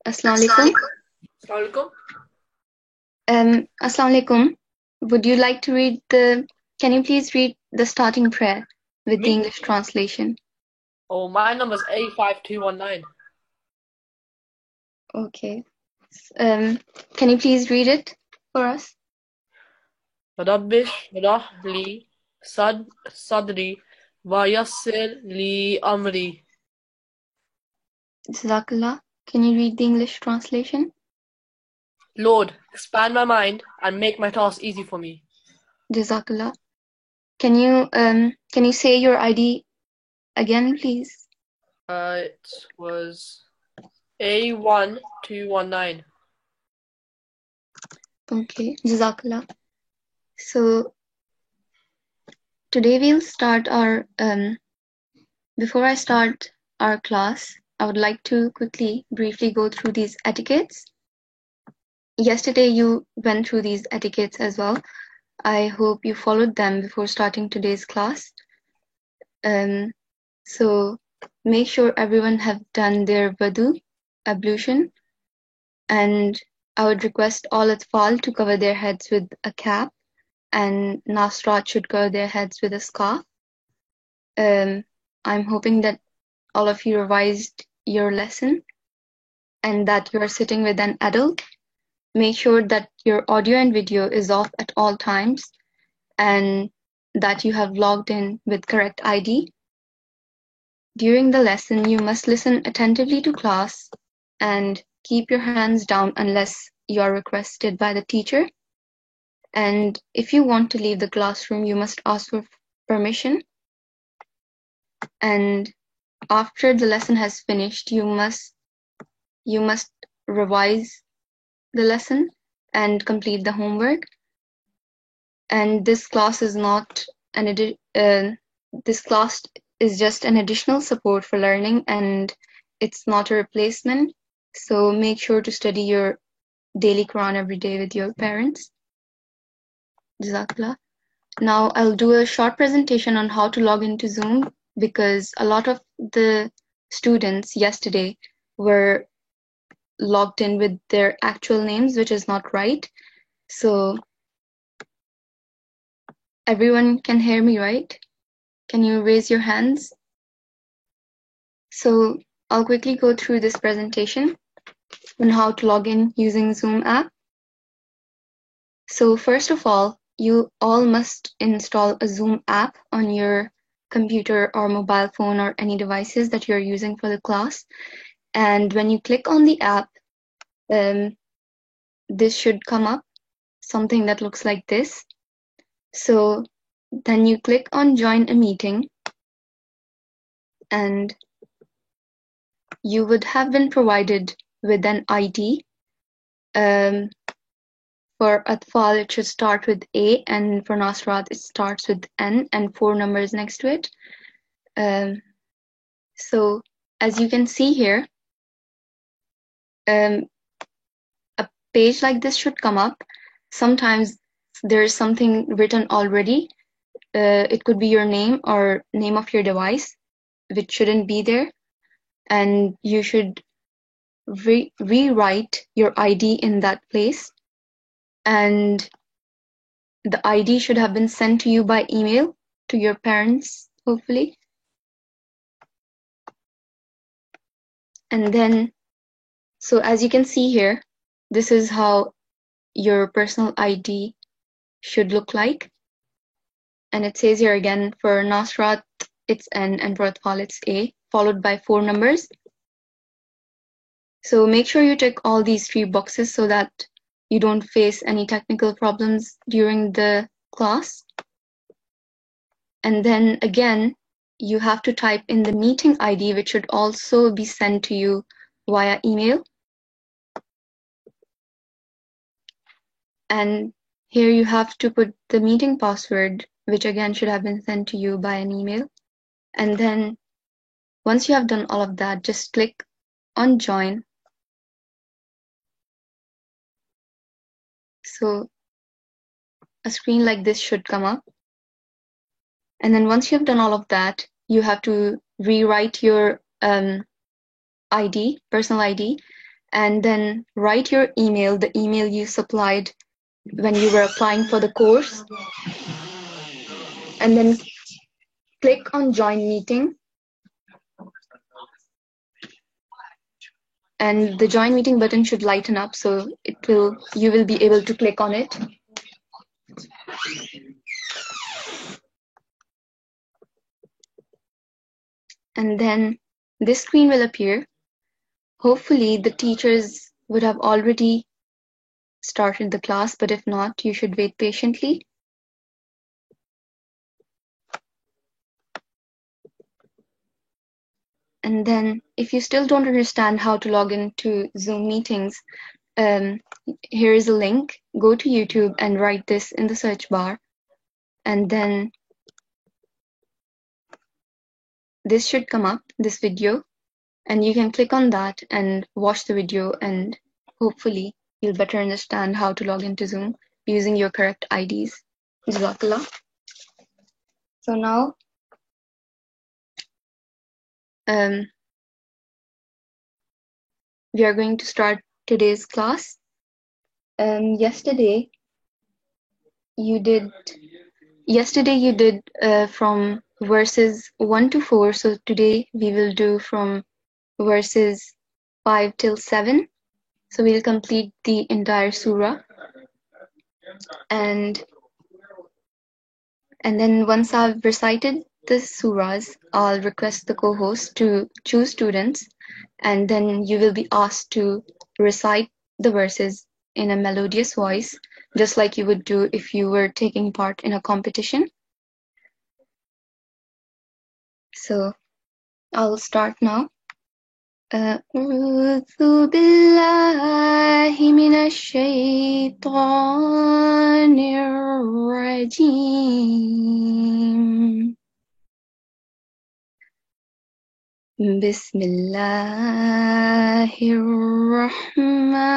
Assalamu alaikum. Assalamualaikum. Assalamu alaikum. Would you like to read can you please read the starting prayer with the Me? English translation? Oh, my number's A5219. Okay. Can you please read it for us? رب اشرح لي صدري ويسر لي أمري. Jazakallah. Can you read the English translation? Lord, expand my mind and make my task easy for me. Jazakallah. Can you say your ID again, please? It was A1219. Okay. Jazakallah. So today we'll start our before I start our class, I would like to quickly, briefly go through these etiquettes. Yesterday you went through these etiquettes as well. I hope you followed them before starting today's class. So make sure everyone have done their wudu, ablution, and I would request all atfal to cover their heads with a cap, and Nasrat should cover their heads with a scarf. I'm hoping that all of you revised your lesson and that you are sitting with an adult. Make sure that your audio and video is off at all times and that you have logged in with correct ID. During the lesson, you must listen attentively to class and keep your hands down unless you are requested by the teacher. And if you want to leave the classroom, you must ask for permission. And after the lesson has finished, you must revise the lesson and complete the homework. And this class is not this class is just an additional support for learning, and it's not a replacement. So make sure to study your daily Quran every day with your parents. Jazakallah. Now I'll do a short presentation on how to log into Zoom, because a lot of the students yesterday were logged in with their actual names, which is not right. So everyone can hear me, right? Can you raise your hands? So I'll quickly go through this presentation on how to log in using Zoom app. So first of all, you all must install a Zoom app on your computer or mobile phone or any devices that you're using for the class. And when you click on the app, this should come up, something that looks like this. So then you click on join a meeting, and you would have been provided with an ID. For Atfal, it should start with A, and for Nasrat, it starts with N and 4 numbers next to it. So as you can see here, a page like this should come up. Sometimes there is something written already. It could be your name or name of your device, which shouldn't be there. And you should rewrite your ID in that place. And the ID should have been sent to you by email to your parents, hopefully. And then, so as you can see here, this is how your personal ID should look like. And it says here again, for Nasrat, it's N, and for Atfal, it's A, followed by 4 numbers. So make sure you tick all these 3 boxes so that you don't face any technical problems during the class. And then again, you have to type in the meeting ID, which should also be sent to you via email. And here you have to put the meeting password, which again should have been sent to you by an email. And then once you have done all of that, just click on join. So a screen like this should come up. And then once you have done all of that, you have to rewrite your ID, personal ID, and then write your email, the email you supplied when you were applying for the course, and then click on join meeting, and the join meeting button should lighten up, so you will be able to click on it. And then this screen will appear. Hopefully the teachers would have already started the class, but if not, you should wait patiently. And then if you still don't understand how to log into Zoom meetings, here is a link. Go to YouTube and write this in the search bar. And then this should come up, this video, and you can click on that and watch the video, and hopefully you'll better understand how to log into Zoom using your correct IDs. Jazakallah. So now, we are going to start today's class. Yesterday you did from verses 1 to 4. So today we will do from verses 5 till 7. So we'll complete the entire surah. And then once I've recited the surahs, I'll request the co-host to choose students, and then you will be asked to recite the verses in a melodious voice, just like you would do if you were taking part in a competition. So I'll start now. أعوذ بالله من الشيطان الرجيم. بسم الله الرحمن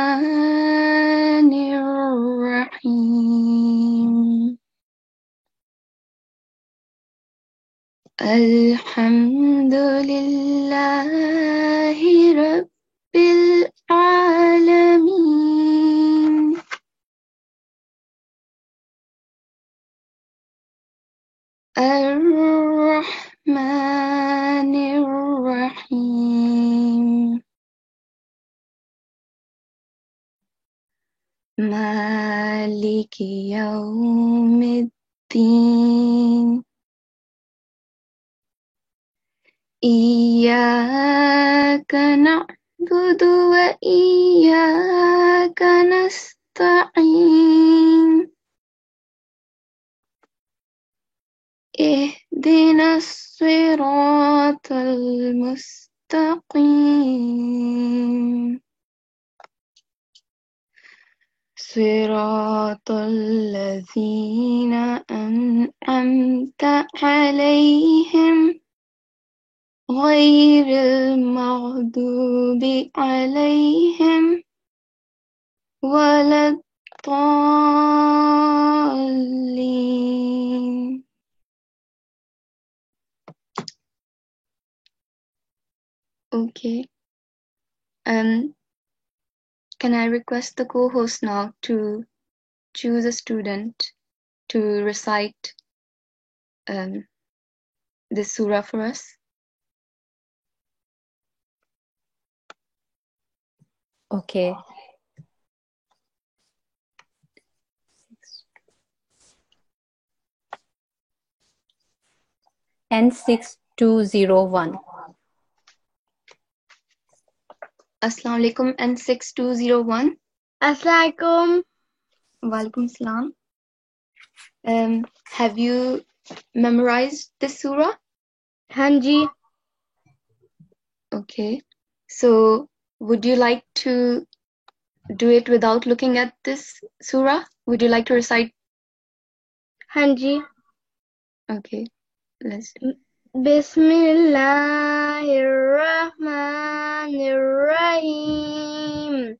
الرحيم. الحمد لله رب العالمين. الرحمن الرحيم. مالك يوم الدين. إياك نعبد وإياك نستعين. اهدنا الصراط المستقيم. صراط الذين أنعمت عليهم غير المغضوب عليهم ولا الضالين. Okay. Can I request the co-host now to choose a student to recite this surah for us? Okay. N6201. Assalamu alaikum, N6201. Assalamualaikum. Walaikum salam. Have you memorized this surah? Hanji. Okay. So would you like to do it without looking at this surah? Would you like to recite? Hanji. Okay. Let's do. Bismillahirrahmanirrahim.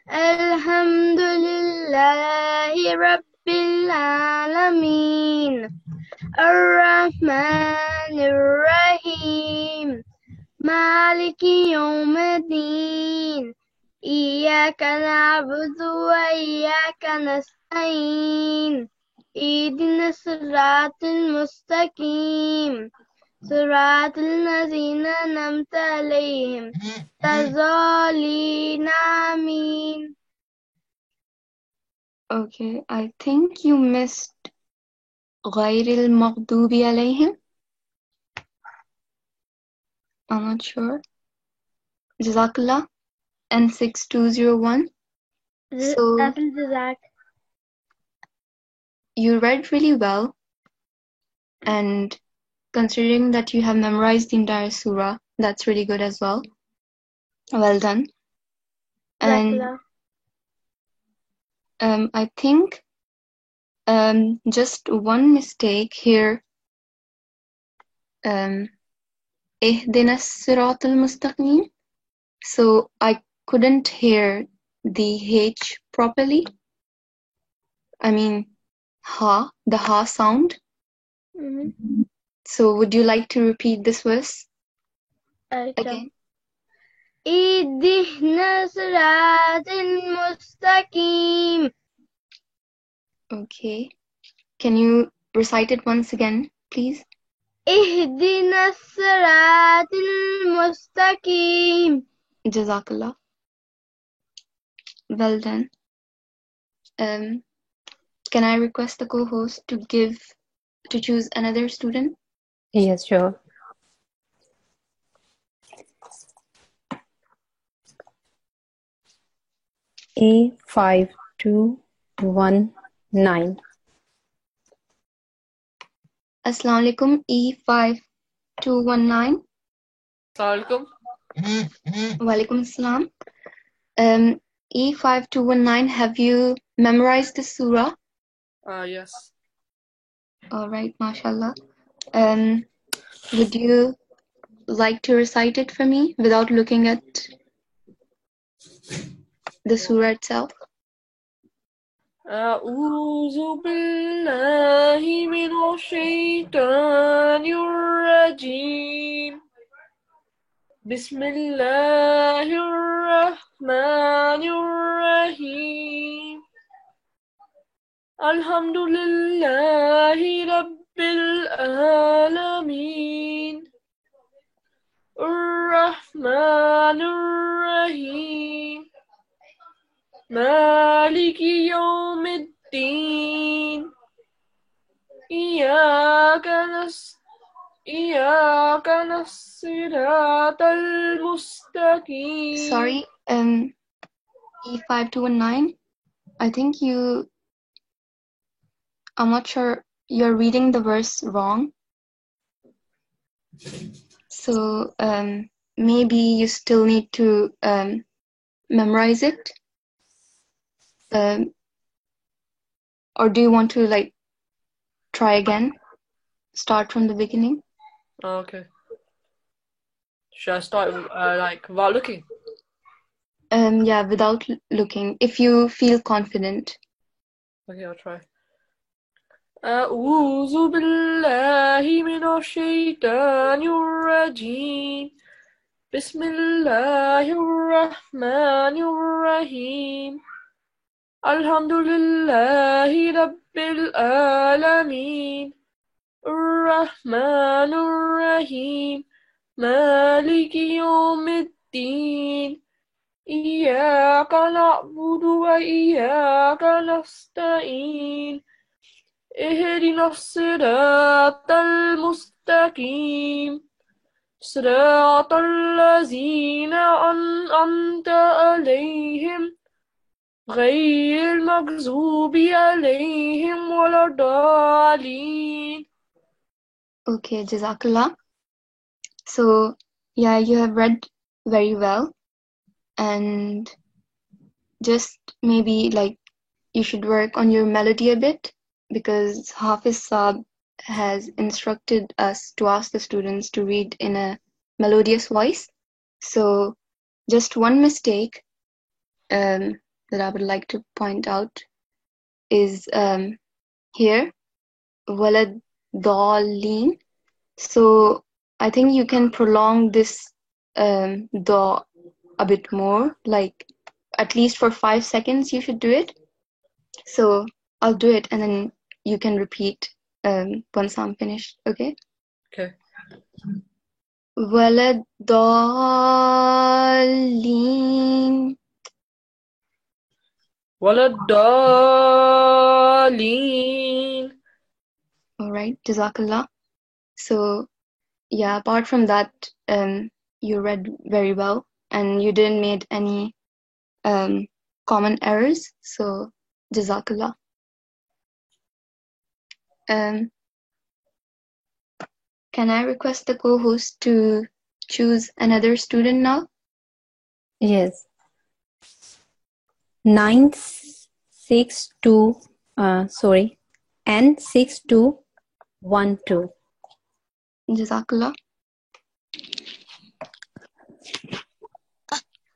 Alhamdulillahi Rabbil Alamin. Ar-Rahmanir-Rahim. Maliki Yawmiddin. إياك نعبد وإياك نستعين اهدنا الصراط المستقيم صراط الذين أنعمت عليهم الضالين آمين. Okay, I think you missed غير المغضوب عليهم. I'm not sure. Jazakallah. N6201. So Jazak. you read really well, and considering that you have memorized the entire surah, that's really good as well. Well done. And Jazakallah. I think just one mistake here. اهدنا الصراط المستقيم. So I couldn't hear the H properly. I mean, the ha sound. Mhm. So would you like to repeat this verse Right. again? اهدنا الصراط المستقيم. Okay. Can you recite it once again, please? اهدنا الصراط المستقيم. Jazakallah. Well done. Can I request the co-host to choose another student? Yes, sure. A5219. Assalamu alaikum, E5219. Assalamualaikum. Walaikum assalam. E5219, have you memorized the surah? Yes. All right, mashallah. Would you like to recite it for me without looking at the surah itself? أعوذ بالله من الشيطان الرجيم بسم الله الرحمن الرحيم الحمد لله رب العالمين الرحمن الرحيم مالك يوم الدين إياك الصراط المستقيم. Sorry, E5219. I think I'm not sure, you're reading the verse wrong. So maybe you still need to memorize it. Or do you want to try again? Start from the beginning? Okay. Should I start without looking? Yeah, without looking, if you feel confident. Okay, I'll try. أعوذ بالله من الشيطان الرجيم بسم الله الرحمن الرحيم الحمد لله رب العالمين الرحمن الرحيم مالك يوم الدين إياك نعبد وإياك نستعين اهدنا الصراط المستقيم صراط الذين أنعمت عليهم غير المغضوب عليهم ولا الضالين. Okay, Jazakallah. So, yeah, you have read very well. And just maybe you should work on your melody a bit, because Hafiz Saab has instructed us to ask the students to read in a melodious voice. So just one mistake that I would like to point out is here, walad dallin. So I think you can prolong this da a bit more, like at least for 5 seconds you should do it. So I'll do it and then you can repeat once I'm finished, okay? Okay. ولا الضالين. ولا الضالين. All right, Jazakallah. So yeah, apart from that, you read very well and you didn't make any common errors. So Jazakallah. Can I request the co-host to choose another student now? Yes. 962, N6212. Jazakallah.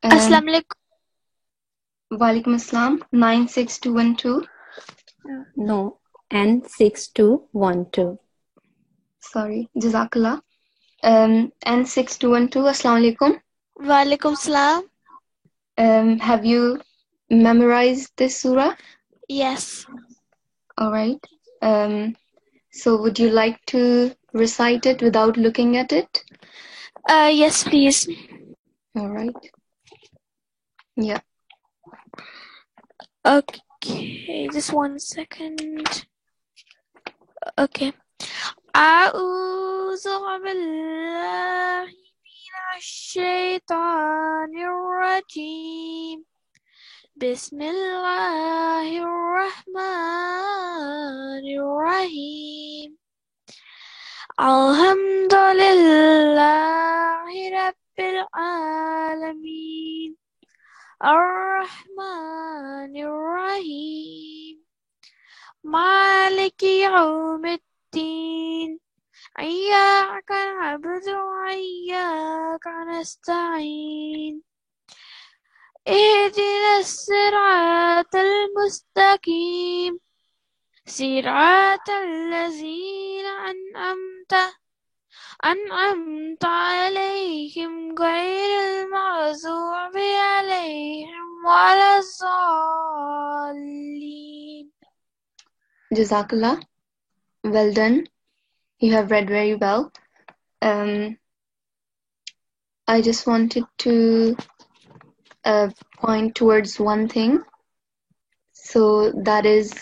Assalamu alaikum. Walaikum Assalam. 96212. No, N6212. Sorry, Jazakallah. N6212. Assalamu alaikum. Walaikum salam. Have you memorized this surah? Yes. All right. So would you like to recite it without looking at it? Yes, please. All right. Yeah. Okay, just 1 second. Okay. أعوذ بالله من الشيطان الرجيم. بسم الله الرحمن الرحيم. الحمد لله رب العالمين. الرحمن الرحيم. مالك يوم الدين. إياك نعبد وإياك نستعين. اهدنا الصراط المستقيم. صراط الذين أنعمت عليهم غير المغضوب عليهم ولا الضالين. Jazakallah. Well done. You have read very well. I just wanted to point towards one thing. So that is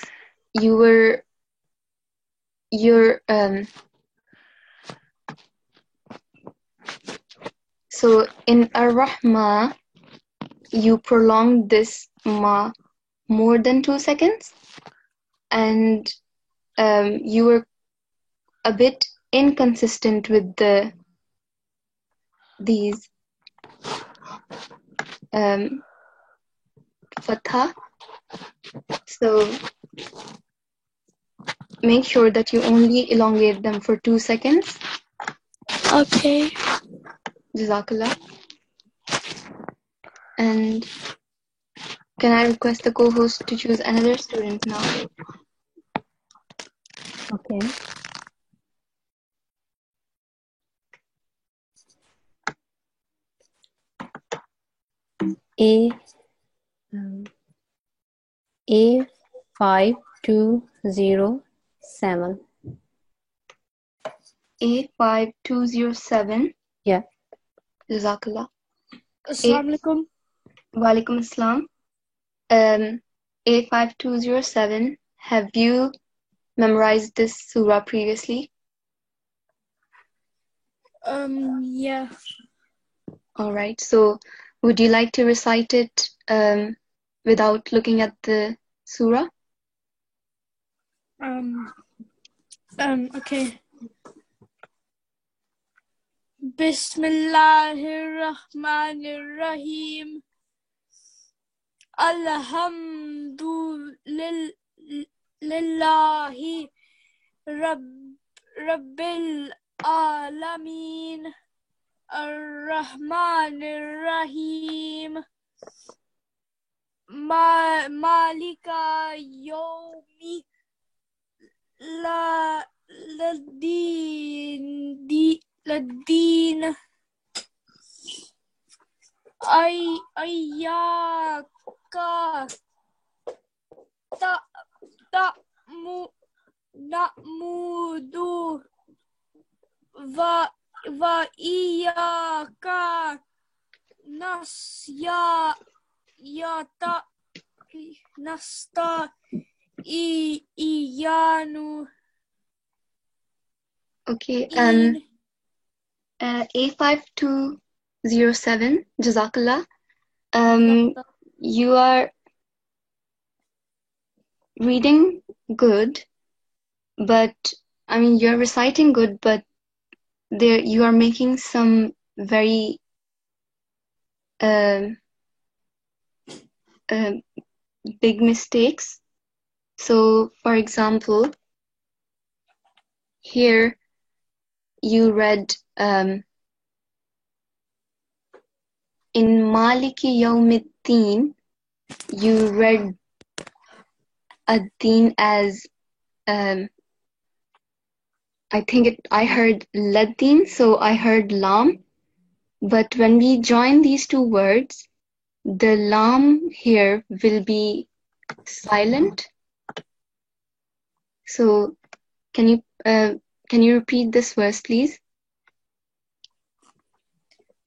so in Ar-Rahma, you prolonged this ma more than 2 seconds, and you were a bit inconsistent with these fatha. So make sure that you only elongate them for 2 seconds. Okay. Jazakallah. And can I request the co-host to choose another student now? Okay. A5207. A5207. Yeah. Jazakallah. Assalamu alaikum. Walaikum Assalam. A5207. Have you memorized this surah previously? Yeah. All right. So would you like to recite it without looking at the surah? Okay. Bismillahirrahmanirrahim. Alhamdulillahi Rabbil Alameen. Ar-Rahmanir-Rahim. Malika Yomi Ladin. ta- ta'mu- na'mudu wa iyyaka nasta'inu. Okay. A5207, Jazakallah. You are reading good, but I mean you're reciting good, but there you are making some very big mistakes. So, for example, here you read in Maliki Yawmiddin, you read ad-din as I heard ladin, so I heard lam. But when we join these two words, the lam here will be silent. So can you repeat this verse, please?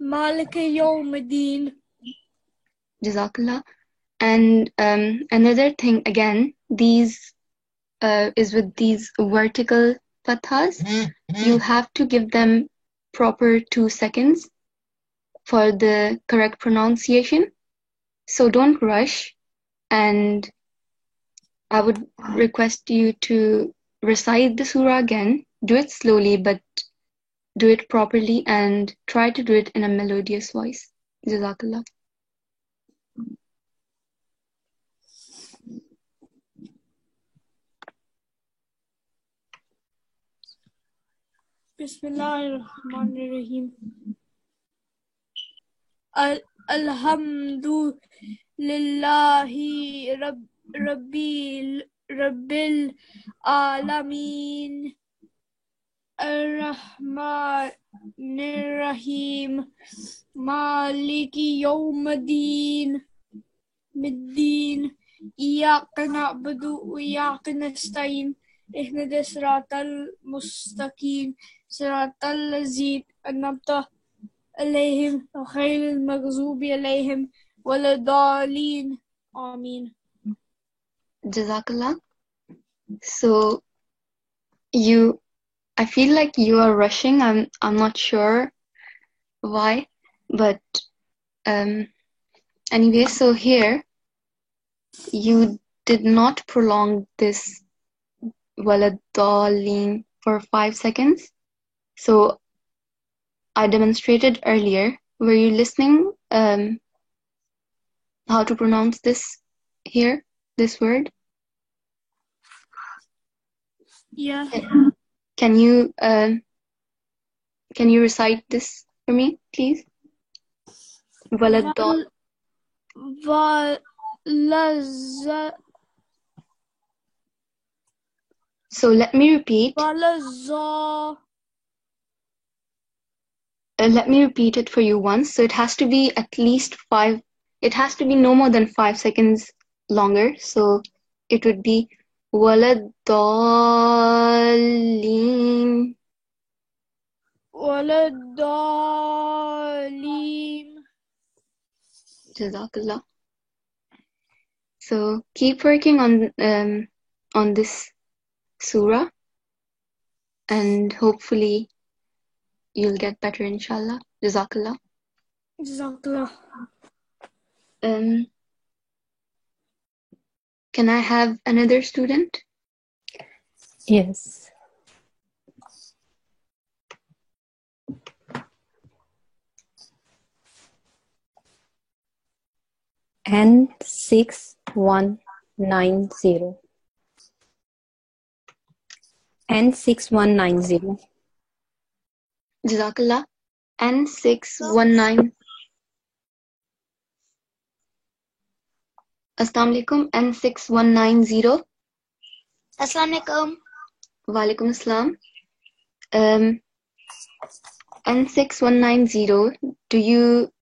Maliki Yawmiddin. Jazakallah. And another thing again, these is with these vertical fathas. You have to give them proper 2 seconds for the correct pronunciation. So don't rush, and I would request you to recite the surah again. Do it slowly, but do it properly and try to do it in a melodious voice. Jazakallah. Bismillahirrahmanirrahim. Alhamdu lillahi rabbil alamin. Ar-Rahmanir-Rahim. Maliki Yawmiddin. Iyyaka na'budu wa iyyaka nasta'in. اهدنا الصراط المستقيم صراط الذين أنعمت عليهم غير المغضوب عليهم ولا الضالين آمين. Jazakallah. So I feel like you are rushing. I'm not sure why, but anyway, so here you did not prolong this waladallin for 5 seconds. So I demonstrated earlier. Were you listening how to pronounce this here, this word? Yeah. Can you recite this for me, please? Waladallin. So let me repeat. Let me repeat it for you once. So it has to be at least 5. It has to be no more than 5 seconds longer. So it would be waladallin. Jazakallah. So keep working on this surah, and hopefully you'll get better, inshallah. Jazakallah. Jazakallah. Can I have another student? Yes. N6190. N6190. Jazakallah. N619. Assalamu alaikum. N6190. Assalamu alaikum. Walaikum assalam. N6190. Do you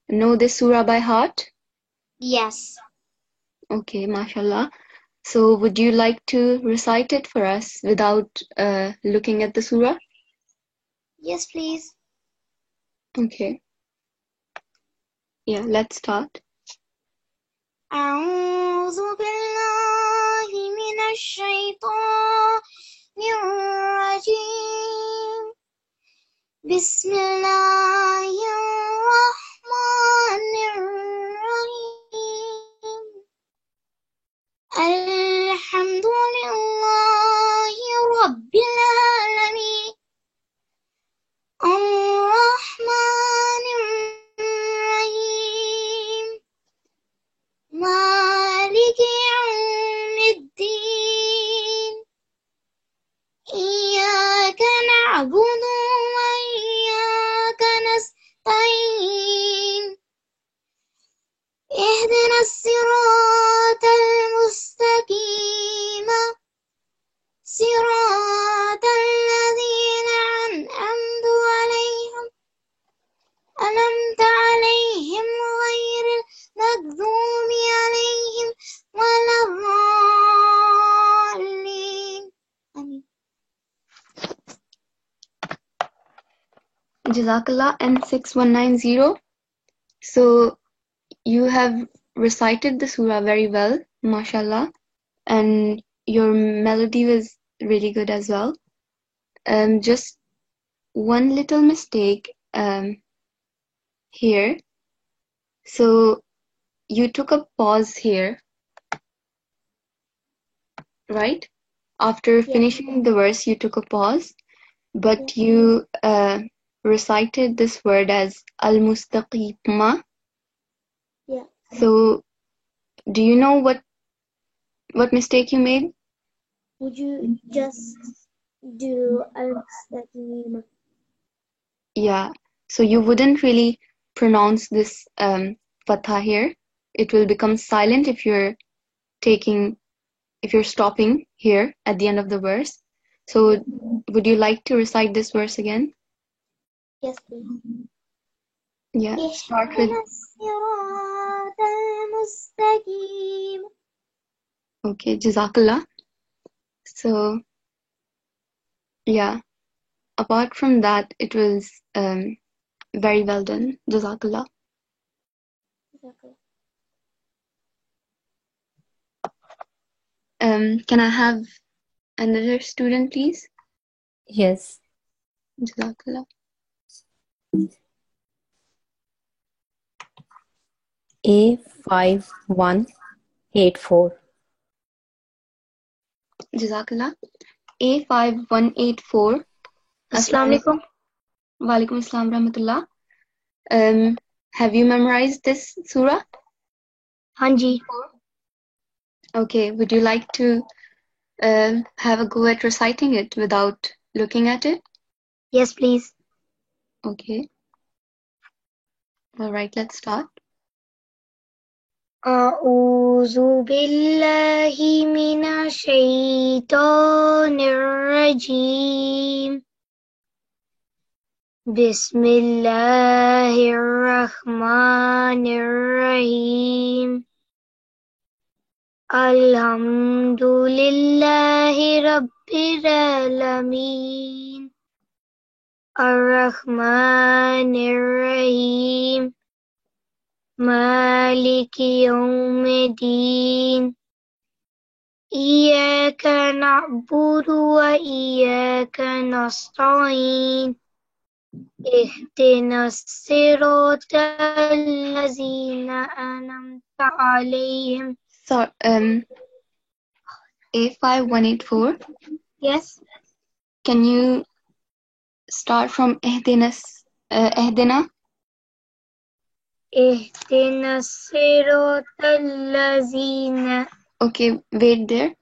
know this surah by heart? Yes. Okay, mashallah. So would you like to recite it for us without looking at the surah? Yes, please. Okay. Yeah, let's start. أعوذ بالله من الشيطان الرجيم بسم الله الرحمن الرحيم الحمد لله رب العالمين الرحمن الرحيم مالك يوم الدين إياك نعبد وإياك نستعين اهدنا الصراط المستقيم صراط الذين أنعمت عليهم أنعمت عليهم غير المغضوب عليهم ولا الضالين آمين. Jazakallah N6190. So you have recited the surah very well, mashallah, and your melody was really good as well. Just one little mistake here. So you took a pause here, right? After finishing the verse, you took a pause, but you recited this word as al-mustaqima. Yeah. So do you know what mistake you made? Would you just do al-mustaqim? Yeah. So you wouldn't really pronounce this fatha here. It will become silent if you're stopping here at the end of the verse. So would you like to recite this verse again? Yes, please. Yeah. Start with اهدنا الصراط المستقيم okay, Jazakallah. So yeah. Apart from that, it was very well done. Jazakallah. Can I have another student, please? Yes. Jazakallah. A5184. Jazakallah. A5184. Assalamualaikum. Walaikum assalam rahmatullah. Have you memorized this surah? Hanji. Okay, would you like to have a go at reciting it without looking at it? Yes, please. Okay. All right, let's start. أعوذ بالله من الشيطان الرجيم بسم الله الرحمن الرحيم الحمد لله رب العالمين الرحمن الرحيم مالك يوم الدين إياك نعبد وإياك نستعين اهدنا الصراط الذين أنعمت عليهم. So, A5184. Yes. Can you start from اهدنا اهدنا الصراط الذين. Okay, wait there.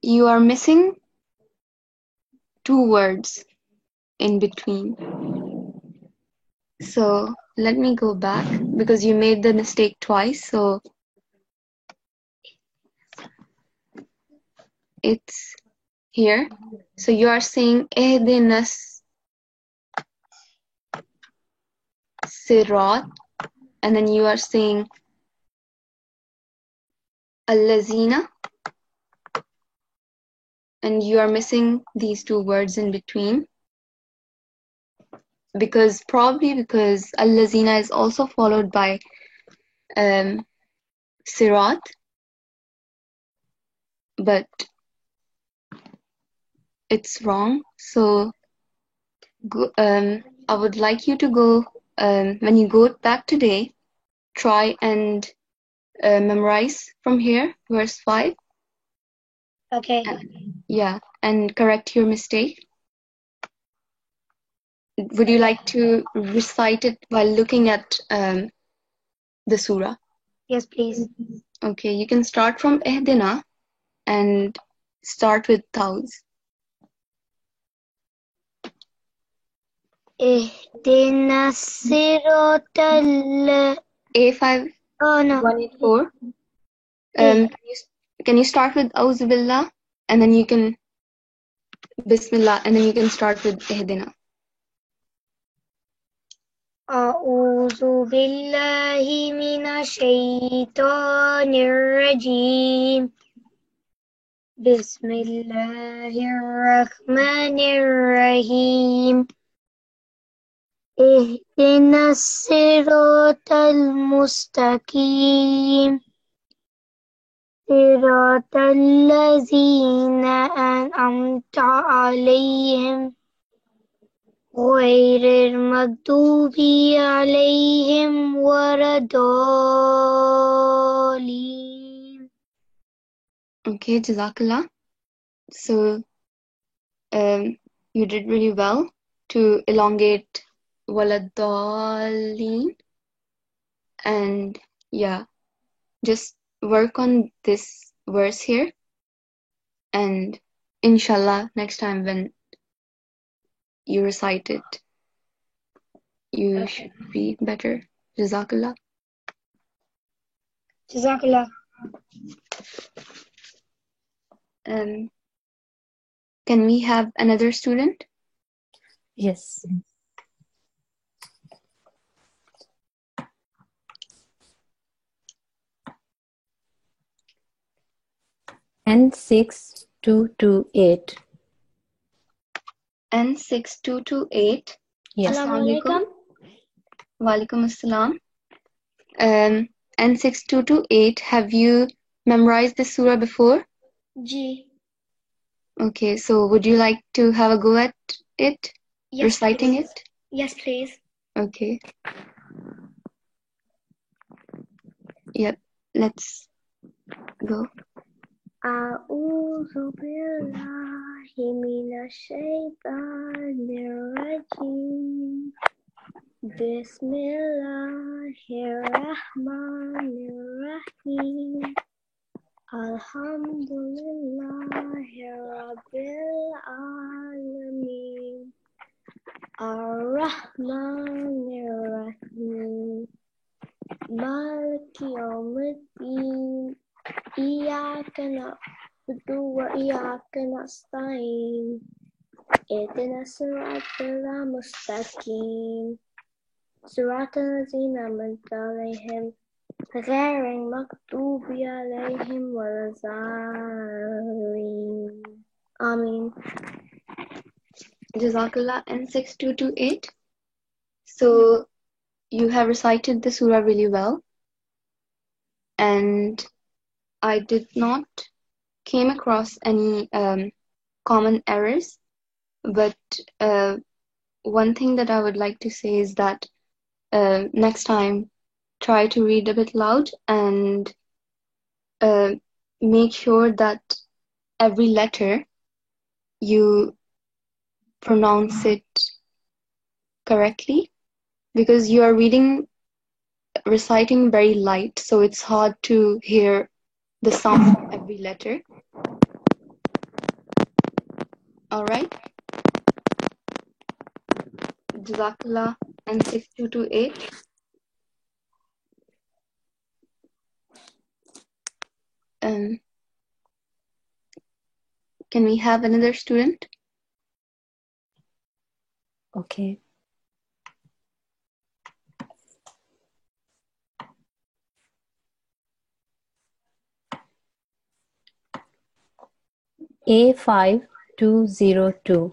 You are missing two words in between. So let me go back because you made the mistake twice. So it's here. So you are saying ihdinas sirat. and then you are saying allazina, and you are missing these two words in between because allazina is also followed by sirat, but it's wrong. So I would like you to go, when you go back today, try and memorize from here, verse 5. Okay. Yeah, and correct your mistake. Would you like to recite it while looking at the surah? Yes, please. Okay, you can start from Ihdina and start with Tauz. اهدنا الصراط A5 Oh no. 184. Can you start with Auzu Billah, and then you can Bismillah, and then you can start with Ihdina. أعوذ بالله من الشيطان الرجيم بسم الله الرحمن الرحيم اهدنا الصراط المستقيم صراط الذين أنعمت عليهم غير المغضوب عليهم ولا الضالين. Okay, Jazakallah. So you did really well to elongate Waladdaleen, and yeah, just work on this verse here, and inshallah next time when you recite it, you should be better. Jazakallah. Jazakallah. Can we have another student? Yes. N6228. N6228. Yes. Assalamu alaikum. Walaikum assalam. N6228, have you memorized this surah before? Ji. Okay, so would you like to have a go at it? Yes, reciting please. it? Yes, please. Okay. Yep, let's go. أعوذ بالله من الشيطان الرجيم بسم الله الرحمن الرحيم الحمد لله رب العالمين الرحمن الرحيم مالك يوم الدين إياك نعبد وإياك نستعين اهدنا الصراط المستقيم صراط الذين أنعمت عليهم غير المغضوب عليهم ولا الضالين آمين. Jazakallah. N6228. So you have recited the surah really well, and I did not came across any common errors, but one thing that I would like to say is that next time try to read a bit loud and make sure that every letter you pronounce it correctly, because you are reciting very light, so it's hard to hear the sound of every letter. All right. Jazakallah. N6228. Can we have another student? Okay. A5202.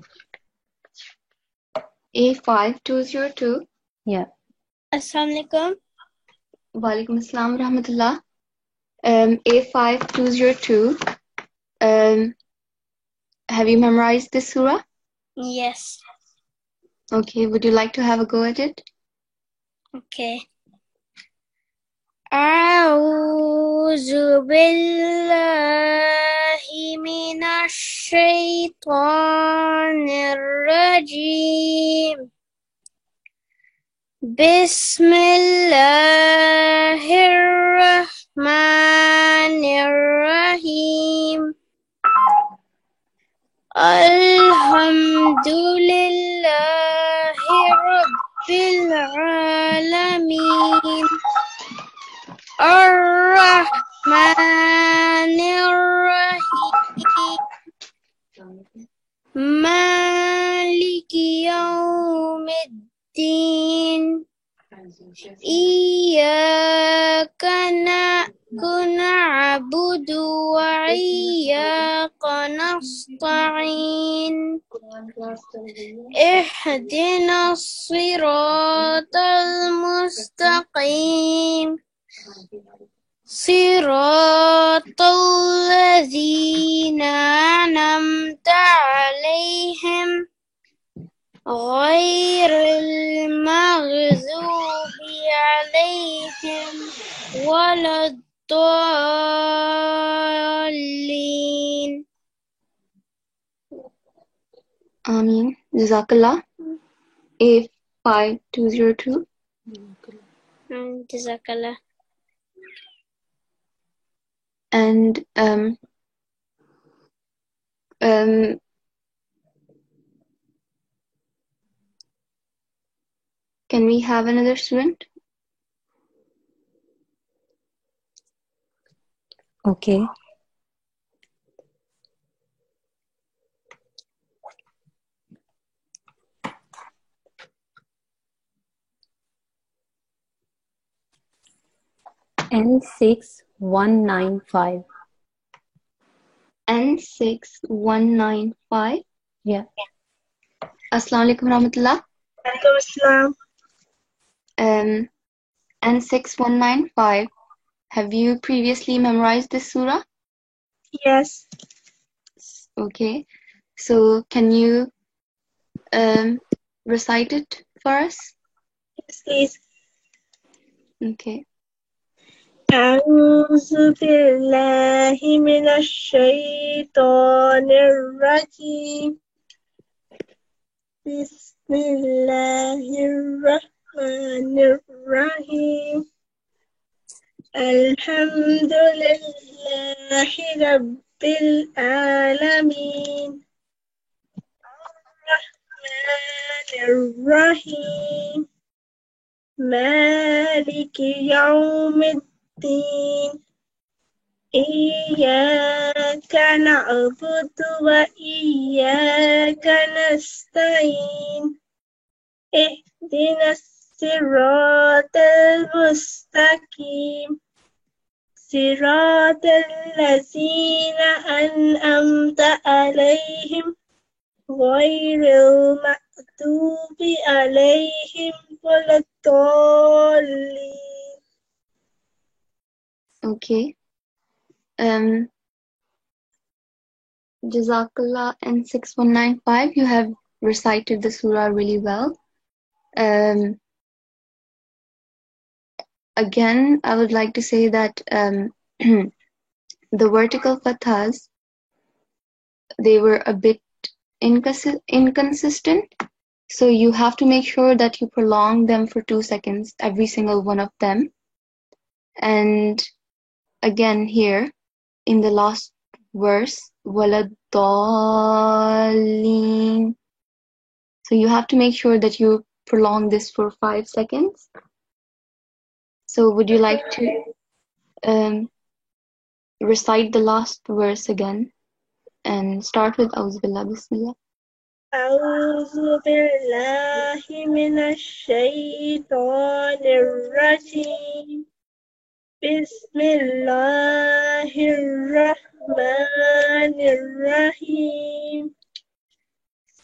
A5202. Yeah. Assalamualaikum. Walaikum Assalam Rahmatullah. A5202. Have you memorized this surah? Yes. Okay, would you like to have a go at it? Okay. أعوذ بالله من الشيطان الرجيم بسم الله الرحمن الرحيم الحمد لله رب العالمين الرحمن الرحيم مالك يوم الدين إياك نعبد وإياك نستعين اهدنا الصراط المستقيم صراط الذين أنعمت عليهم غير المغضوب عليهم ولا الضالين. Ameen. Jazakallah. A5202. Jazakallah. And can we have another student? Okay. N6195. N6195. Yeah. Assalamu alaikum rahmatullah. Alaikum assalam. N6195. Have you previously memorized this surah? Yes. Okay. So can you recite it for us? Yes, please. Okay. أعوذ بالله من الشيطان الرجيم بسم الله الرحمن الرحيم الحمد لله رب العالمين الرحمن الرحيم مالك يوم الدين إياك نعبد وإياك نستعين اهدنا الصراط المستقيم صراط الذين أنعمت عليهم غير المغضوب عليهم ولا الضالين. Okay. Jazakallah. N6195. You have recited the surah really well. Again, I would like to say that the vertical fathas, they were a bit inconsistent. So you have to make sure that you prolong them for 2 seconds, every single one of them. And again here, in the last verse, وَلَضَّالِّينَ. So you have to make sure that you prolong this for 5 seconds. So would you like to recite the last verse again and start with أعوذ بالله بسم الله. أعوذ بالله من الشيطان الرجيم Bismillahirrahmanirrahim.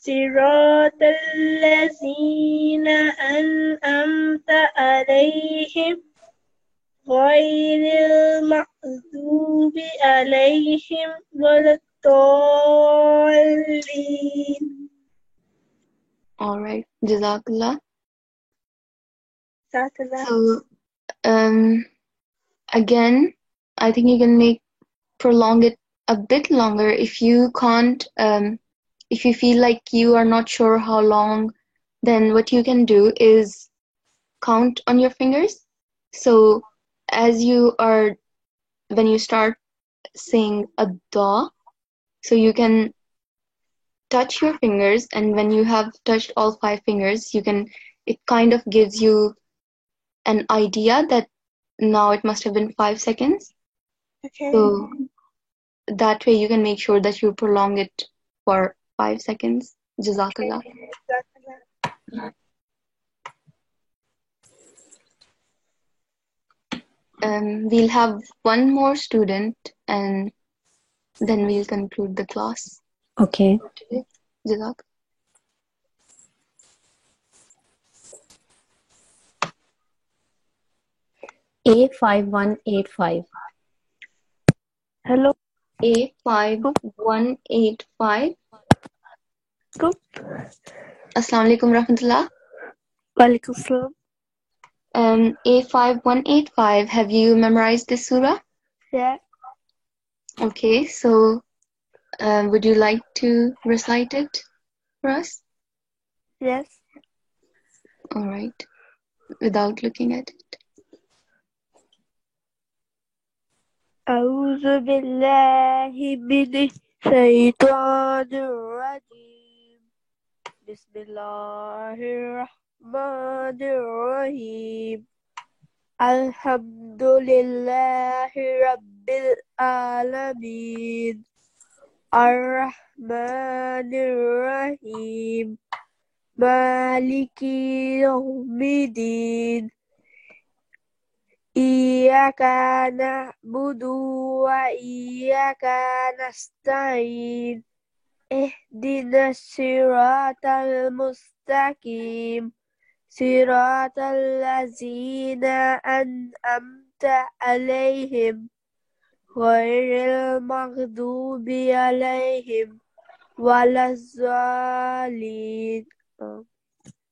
Siratal ladzina an'amta alaihim ghairil maghdubi alaihim waladdallin. All right, Jazakallah. Jazakallah. So, again, I think you can prolong it a bit longer if you can't, if you feel like you are not sure how long, then what you can do is count on your fingers. So, when you start saying a da, so you can touch your fingers, and when you have touched all 5 fingers, it kind of gives you an idea that now it must have been 5 seconds. Okay. So that way you can make sure that you prolong it for 5 seconds. Jazakallah. Jazakallah. We'll have one more student and then we'll conclude the class Okay. today. Jazakallah. A5185. Hello. A5185. Assalamu alaikum rahmatullah. Walaikum salam. A5185, have you memorized this surah? Yeah. Okay, so would you like to recite it for us? Yes. All right, without looking at it. أعوذ بالله من الشيطان الرجيم. بسم الله الرحمن الرحيم. الحمد لله رب العالمين. الرحمن الرحيم. مالك يوم الدين. إياك نعبد وإياك نستعين. اهدنا الصراط المستقيم. صراط الذين أنعمت عليهم غير المغضوب عليهم ولا الضالين.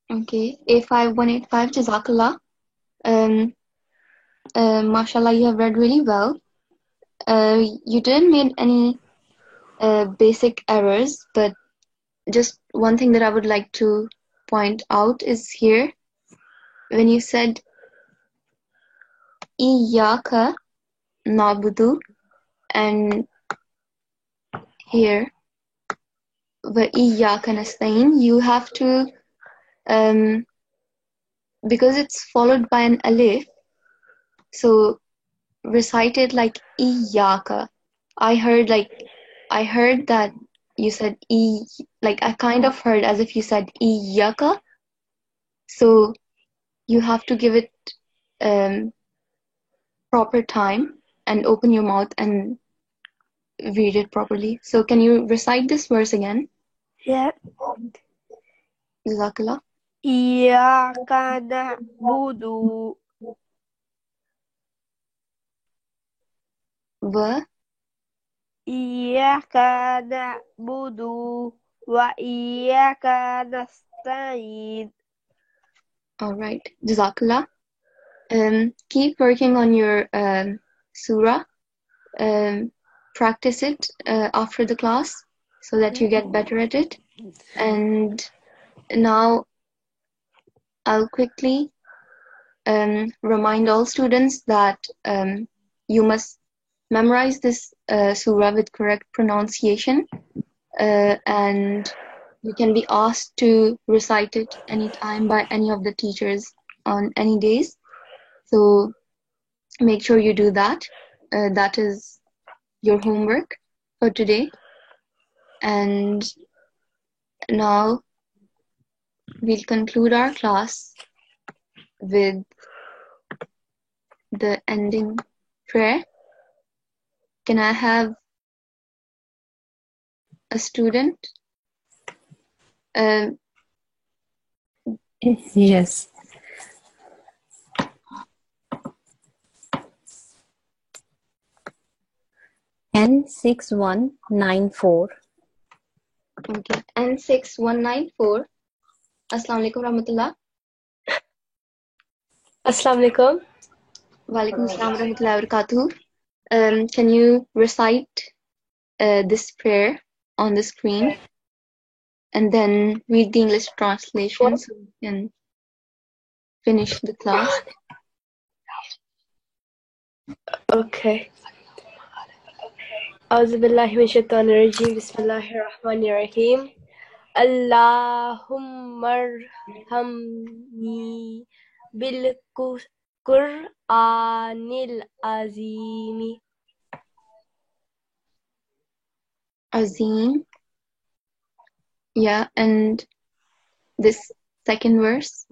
Okay, A5185, Jazakallah. Mashallah, you have read really well. You didn't make any basic errors, but just one thing that I would like to point out is here, when you said Iyyaka na'budu, and here wa iyyaka nasta'in, you have to, because it's followed by an alif, so recite it like Iyyaka. I heard that you said I kind of heard as if you said Iyyaka. So you have to give it proper time and open your mouth and read it properly. So can you recite this verse again? Yeah. Jazakallah. Iyyaka na'budu Wa Iyyaka na'budu wa iyyaka nasta'in. all right. Jazakallah. Keep working on your surah. Practice it after the class so that you get better at it. And now I'll quickly remind all students that you must memorize this surah with correct pronunciation, and you can be asked to recite it anytime by any of the teachers on any days. So make sure you do that. That is your homework for today. And now we'll conclude our class with the ending prayer. Can I have a student? Yes. N6194. Okay. N6194. Assalamu alaikum rahmatullah. Assalamu alaikum. Walaikum assalam warahmatullahi wabarakatuh. Can you recite this prayer on the screen and then read the English translation so we can finish the class? Okay. أعوذ بالله من الشيطان الرجيم بسم الله الرحمن الرحيم اللهم ارحمني بالقرآن العظيم Azim. Yeah, and this second verse.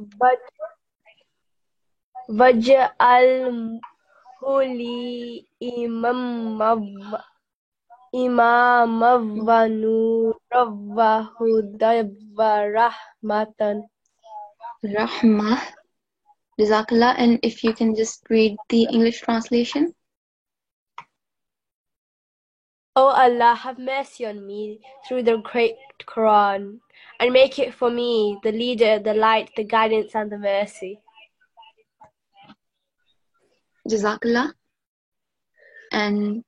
واجعله لي إماما ونورا وهدى ورحمة. Rahmah. Jazakallah. And if you can just read the English translation. O Allah, have mercy on me through the great Quran, and make it for me the leader, the light, the guidance, and the mercy. Jazakallah. And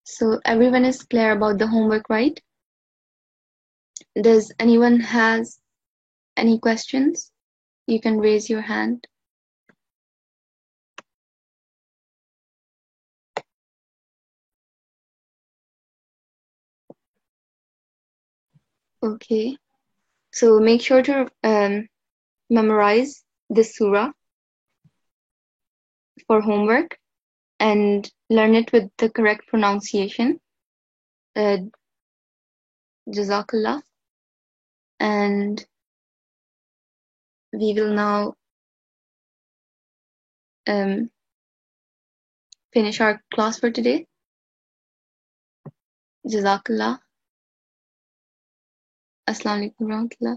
so everyone is clear about the homework, right? Does anyone has any questions? You can raise your hand. Okay. So make sure to memorize this surah for homework and learn it with the correct pronunciation. Jazakallah. And we will now finish our class for today. Jazakallah. Assalamu alaikum warahmatullah.